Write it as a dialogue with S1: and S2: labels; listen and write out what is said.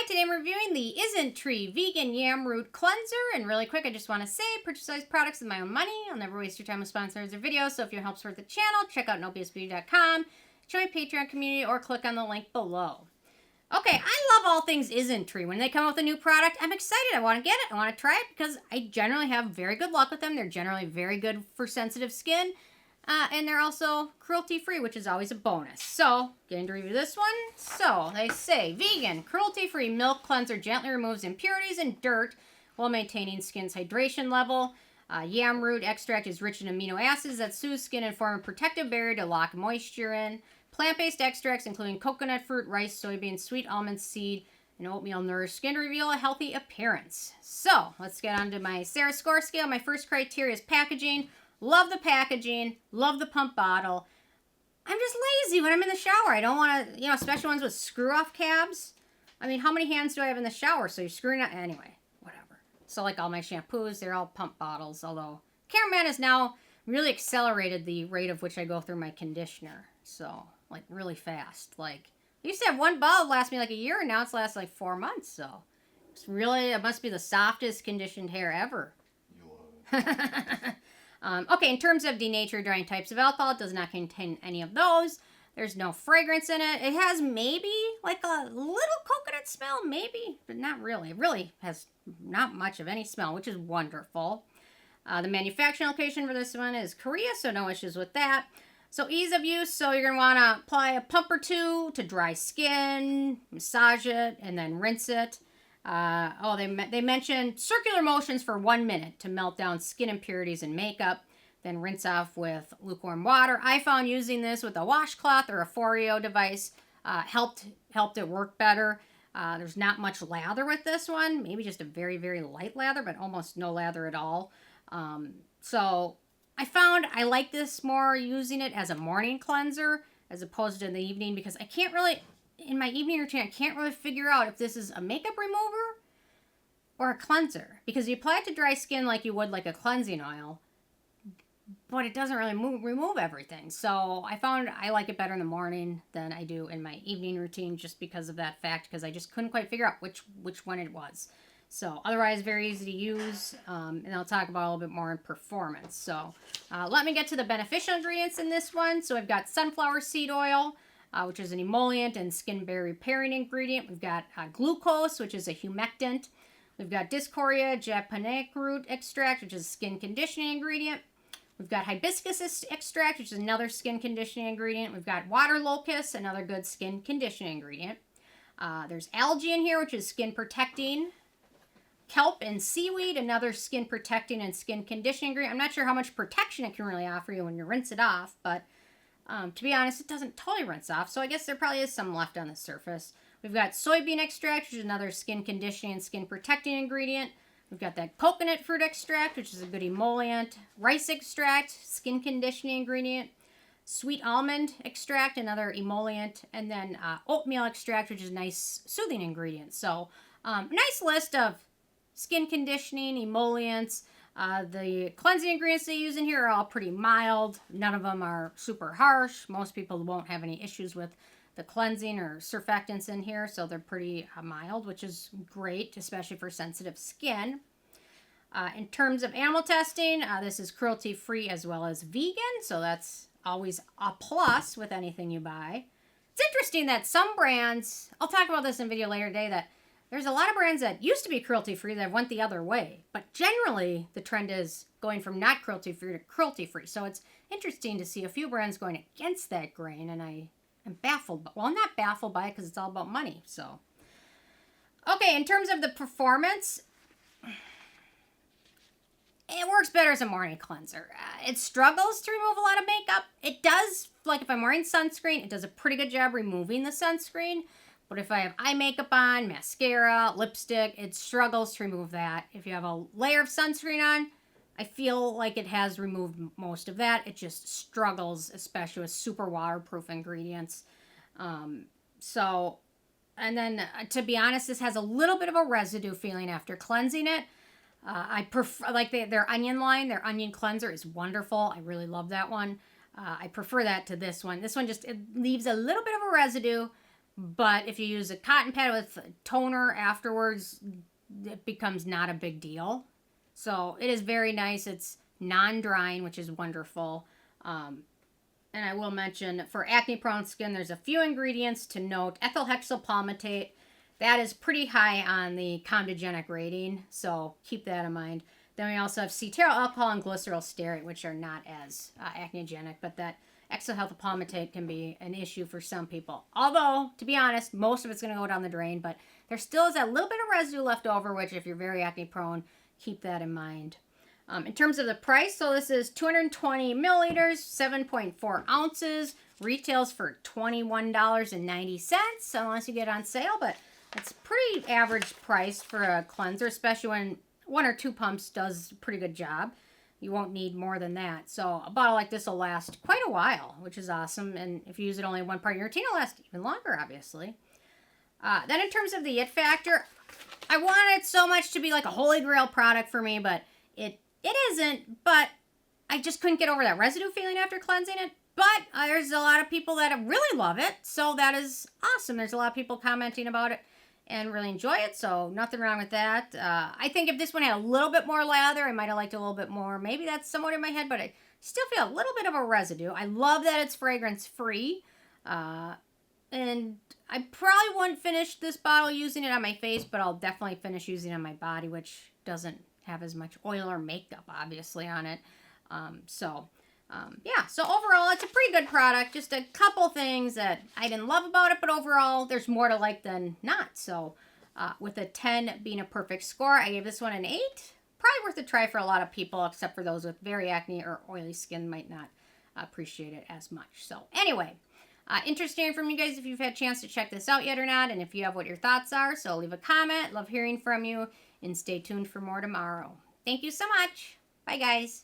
S1: today I'm reviewing the Isntree Vegan Yam Root Cleanser. And really quick, I just want to say, purchase these products with my own money. I'll never waste your time with sponsors or videos. So if you help support the channel, check out nobsbeauty.com, join my Patreon community, or click on the link below. Okay, I love all things Isntree. When they come out with a new product, I'm excited. I want to get it. I want to try it because I generally have very good luck with them. They're generally very good for sensitive skin. And they're also cruelty-free, which is always a bonus. So, getting to review this one. So, they say, vegan, cruelty-free milk cleanser gently removes impurities and dirt while maintaining skin's hydration level. Yam root extract is rich in amino acids that soothe skin and form a protective barrier to lock moisture in. Plant-based extracts, including coconut fruit, rice, soybean, sweet almond seed, and oatmeal nourish skin to reveal a healthy appearance. So, let's get on to my Sarah score scale. My first criteria is packaging. Love the packaging. Love the pump bottle. I'm just lazy when I'm in the shower. I don't want to, especially ones with screw-off cabs. I mean, how many hands do I have in the shower? So you're screwing out. Anyway, whatever. So like all my shampoos, they're all pump bottles. Although, Cameraman has now really accelerated the rate of which I go through my conditioner. So, like, really fast. Like, I used to have one bottle last me like a year, and now it's lasted like 4 months. So, it must be the softest conditioned hair ever. Okay, in terms of denatured drying types of alcohol, it does not contain any of those. There's no fragrance in it. It has maybe like a little coconut smell, maybe, but not really. It really has not much of any smell, which is wonderful. The manufacturing location for this one is Korea, so no issues with that. So ease of use, so you're going to want to apply a pump or two to dry skin, massage it, and then rinse it. They mentioned circular motions for 1 minute to melt down skin impurities and makeup, then rinse off with lukewarm water. I found using this with a washcloth or a Foreo device helped it work better. There's not much lather with this one, maybe just a very, very light lather, but almost no lather at all. So I found I like this more using it as a morning cleanser as opposed to in the evening because I can't really... In my evening routine, I can't really figure out if this is a makeup remover or a cleanser. Because you apply it to dry skin like you would like a cleansing oil, but it doesn't really remove everything. So I found I like it better in the morning than I do in my evening routine just because of that fact, because I just couldn't quite figure out which one it was. So otherwise, very easy to use, and I'll talk about a little bit more in performance. So let me get to the beneficial ingredients in this one. So I've got sunflower seed oil, which is an emollient and skin barrier repairing ingredient. We've got glucose, which is a humectant. We've got Dioscorea Japonica root extract, which is a skin conditioning ingredient. We've got hibiscus extract, which is another skin conditioning ingredient. We've got water locust, another good skin conditioning ingredient. There's algae in here, which is skin protecting. Kelp and seaweed, another skin protecting and skin conditioning ingredient. I'm not sure how much protection it can really offer you when you rinse it off, but to be honest, it doesn't totally rinse off, so I guess there probably is some left on the surface. We've got soybean extract, which is another skin conditioning and skin protecting ingredient. We've got that coconut fruit extract, which is a good emollient. Rice extract, skin conditioning ingredient. Sweet almond extract, another emollient. And then oatmeal extract, which is a nice soothing ingredient. So, nice list of skin conditioning, emollients. The cleansing ingredients they use in here are all pretty mild. None of them are super harsh. Most people won't have any issues with the cleansing or surfactants in here, so they're pretty mild, which is great, especially for sensitive skin. In terms of animal testing, this is cruelty-free as well as vegan, so that's always a plus with anything you buy. It's interesting that some brands, I'll talk about this in a video later today, that there's a lot of brands that used to be cruelty-free that went the other way. But generally, the trend is going from not cruelty-free to cruelty-free. So it's interesting to see a few brands going against that grain. And I am baffled. Well, I'm not baffled by it because it's all about money. So, okay, in terms of the performance, it works better as a morning cleanser. It struggles to remove a lot of makeup. It does, like if I'm wearing sunscreen, it does a pretty good job removing the sunscreen. But if I have eye makeup on, mascara, lipstick, it struggles to remove that. If you have a layer of sunscreen on, I feel like it has removed most of that. It just struggles, especially with super waterproof ingredients. And then, to be honest, this has a little bit of a residue feeling after cleansing it. I prefer, like their onion line, their onion cleanser is wonderful. I really love that one. I prefer that to this one. This one just, it leaves a little bit of a residue. But if you use a cotton pad with toner afterwards, it becomes not a big deal. So it is very nice. It's non-drying, which is wonderful. And I will mention, for acne-prone skin, there's a few ingredients to note. Ethylhexyl palmitate, that is pretty high on the comedogenic rating, so keep that in mind. Then we also have Cetearyl alcohol and Glyceryl stearate, which are not as acnegenic, but that ethylhexyl palmitate can be an issue for some people. Although, to be honest, most of it's going to go down the drain, but there still is that little bit of residue left over, which if you're very acne-prone, keep that in mind. In terms of the price, so this is 220 milliliters, 7.4 ounces, retails for $21.90, unless you get it on sale, but it's pretty average price for a cleanser, especially when 1 or 2 pumps does a pretty good job. You won't need more than that. So a bottle like this will last quite a while, which is awesome. And if you use it only one part of your routine, it'll last even longer, obviously. Then in terms of the it factor, I want it so much to be like a holy grail product for me, but it isn't. But I just couldn't get over that residue feeling after cleansing it. But there's a lot of people that really love it, so that is awesome. There's a lot of people commenting about it and really enjoy it, so nothing wrong with that. I think if this one had a little bit more lather, I might have liked it a little bit more. Maybe that's somewhat in my head, but I still feel a little bit of a residue. I love that it's fragrance-free, and I probably wouldn't finish this bottle using it on my face, but I'll definitely finish using it on my body, which doesn't have as much oil or makeup, obviously, on it. Yeah, so overall, it's a pretty good product. Just a couple things that I didn't love about it, but overall, there's more to like than not. So, with a 10 being a perfect score, I gave this one an 8. Probably worth a try for a lot of people, except for those with very acne or oily skin might not appreciate it as much. So, anyway, interesting from you guys if you've had a chance to check this out yet or not, and if you have what your thoughts are. So, leave a comment. Love hearing from you, and stay tuned for more tomorrow. Thank you so much. Bye, guys.